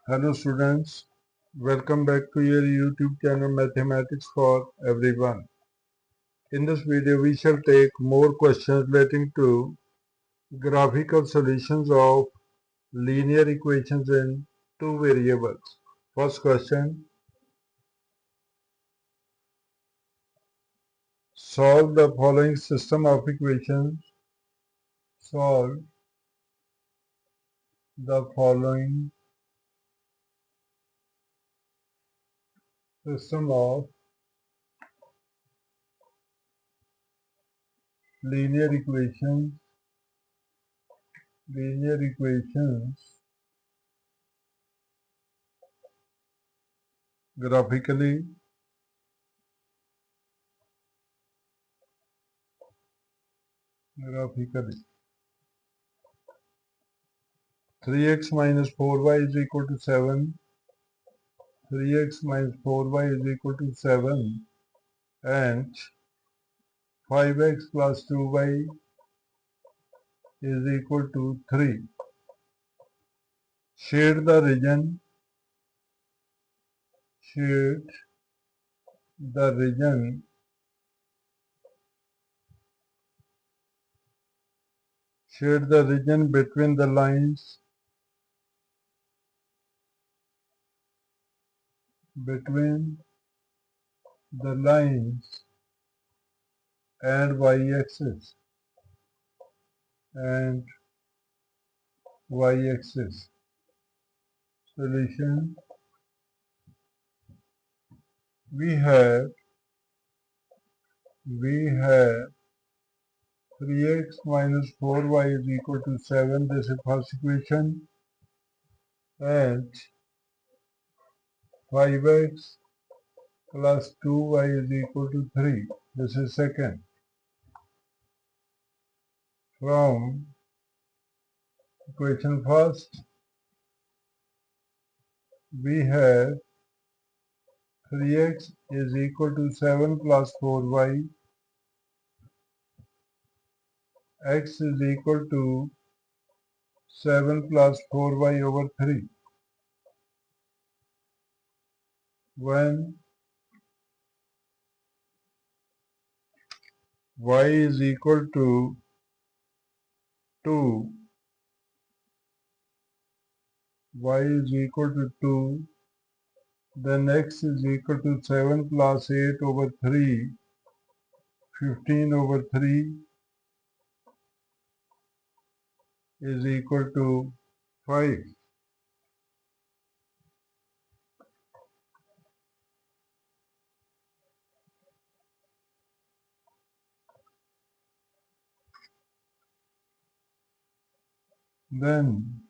Hello students, welcome back to your YouTube channel Mathematics for Everyone. In this video we shall take more questions relating to graphical solutions of linear equations in two variables. First question, solve the following system of equations. Solve the following system of linear equations graphically. 3x minus 4y is equal to 7. 3x minus 4y is equal to 7 and 5x plus 2y is equal to 3. Shade the region, shade the region between the lines and y-axis Solution, we have 3x minus 4y is equal to 7, this is first equation, and 5x plus 2y is equal to 3, this is second. From equation first, we have 3x is equal to 7 plus 4y, x is equal to 7 plus 4y over 3. When y is equal to 2, then x is equal to 7 plus 8 over 3, 15 over 3 is equal to 5. Then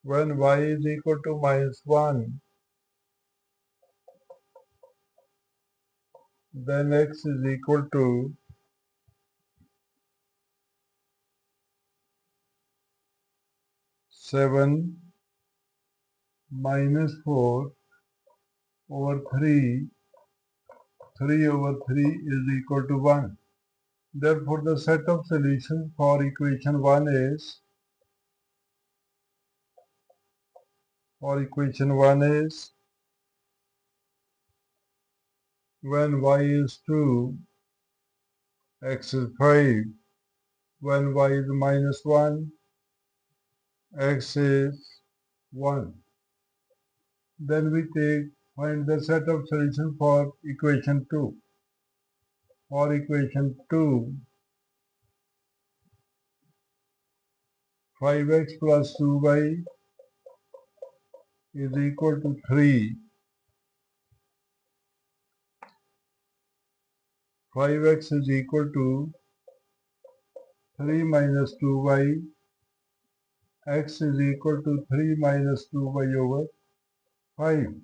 when y is equal to minus 1, then x is equal to 7 minus 4 over 3, 3 over 3 is equal to 1. Therefore, the set of solutions for equation 1 is, when y is 2, x is 5. When y is minus 1, x is 1. Then we find the set of solutions for equation 2. For equation 2, 5x plus 2y is equal to 3. 5x is equal to 3 minus 2y. X is equal to 3 minus 2y over 5.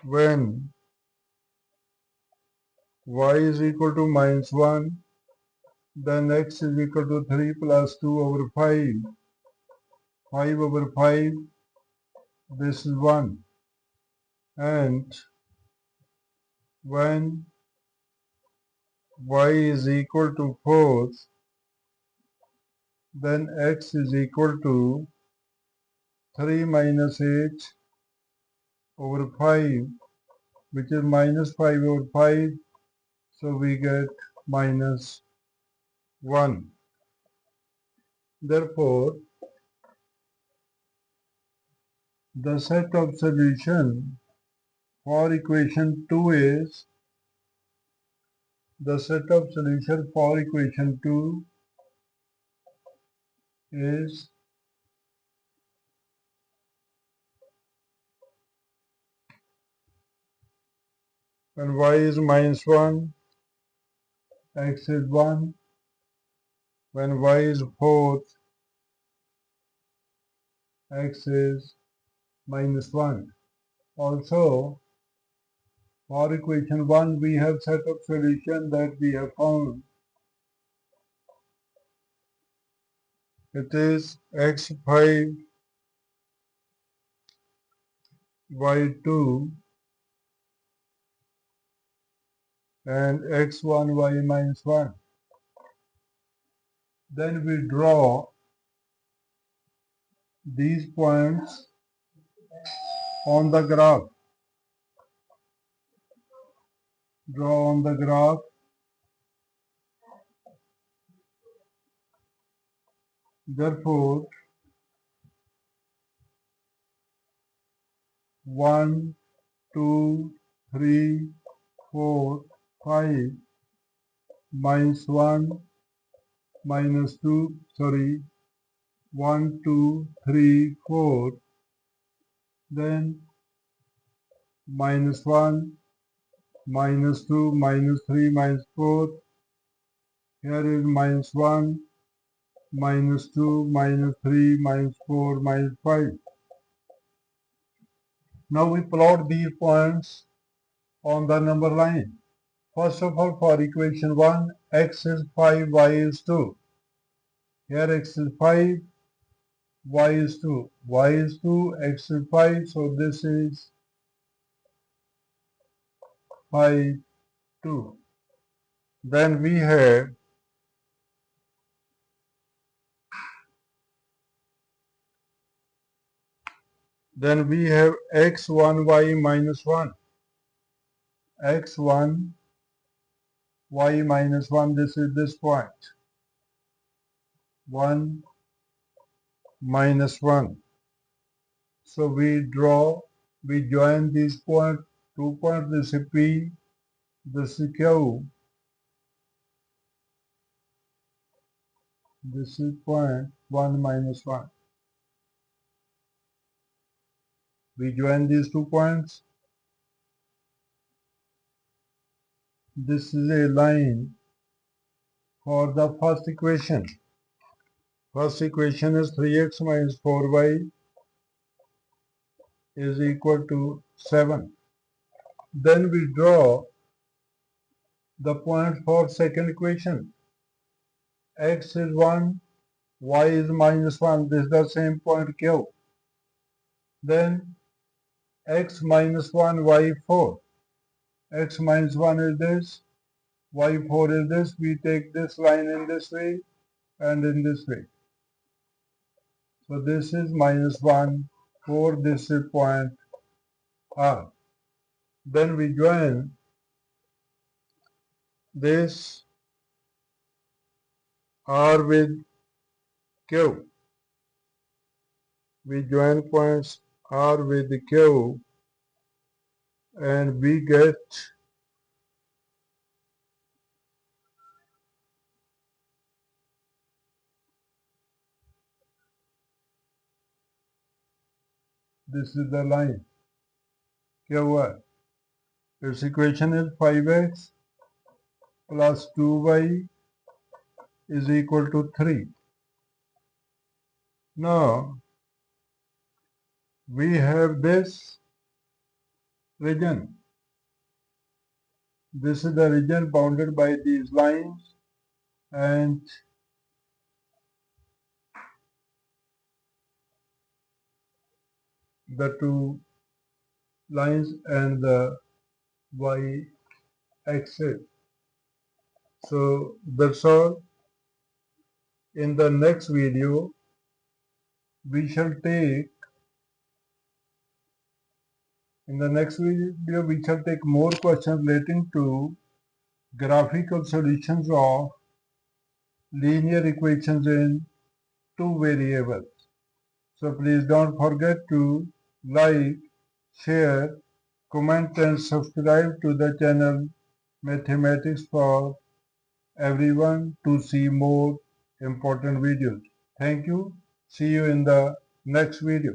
When y is equal to minus 1, then x is equal to 3 plus 2 over 5. 5 over 5, this is 1. And when y is equal to 4, then x is equal to 3 minus 8 over 5, which is minus 5 over 5, so we get minus 1. Therefore, the set of solution for equation 2 is, the set of solution for equation 2 is when y is minus 1, x is 1, when y is 4, x is minus 1. Also, for equation 1, we have set of solution that we have found. It is x5, y2, and x1, y minus 1. Then we draw these points on the graph. Draw on the graph. Therefore, 1, 2, 3, 4, 5, minus 1, minus 2, 1, 2, 3, 4, then minus 1, minus 2, minus 3, minus 4. Here is minus 1, minus 2, minus 3, minus 4, minus 5. Now we plot these points on the number line. First of all, for equation 1, x is 5, y is 2. Here x is 5, y is 2. Y is 2, x is 5, so this is 5, 2. Then we have x1, y minus 1. x1, y minus 1, this is this point. 1 minus 1. So we join these points, 2 points, this is P, this is Q, this is point 1 minus 1. We join these 2 points. This is a line for the first equation. First equation is 3x minus 4y is equal to 7. Then we draw the point for second equation. X is 1, y is minus 1. This is the same point Q. Then x minus 1, y 4. X minus 1 is this, y 4 is this. We take this line in this way and in this way. So this is minus 1, 4, this is point R. Then we join this R with Q. We join points R with Q and we get this is the line QR. Its equation is 5x plus 2y is equal to 3. Now we have this region. This is the region bounded by these lines and the two lines and the y axis. So that's all. In the next video, we shall take more questions relating to graphical solutions of linear equations in two variables. So please don't forget to like, share, comment and subscribe to the channel Mathematics for Everyone to see more important videos. Thank you. See you in the next video.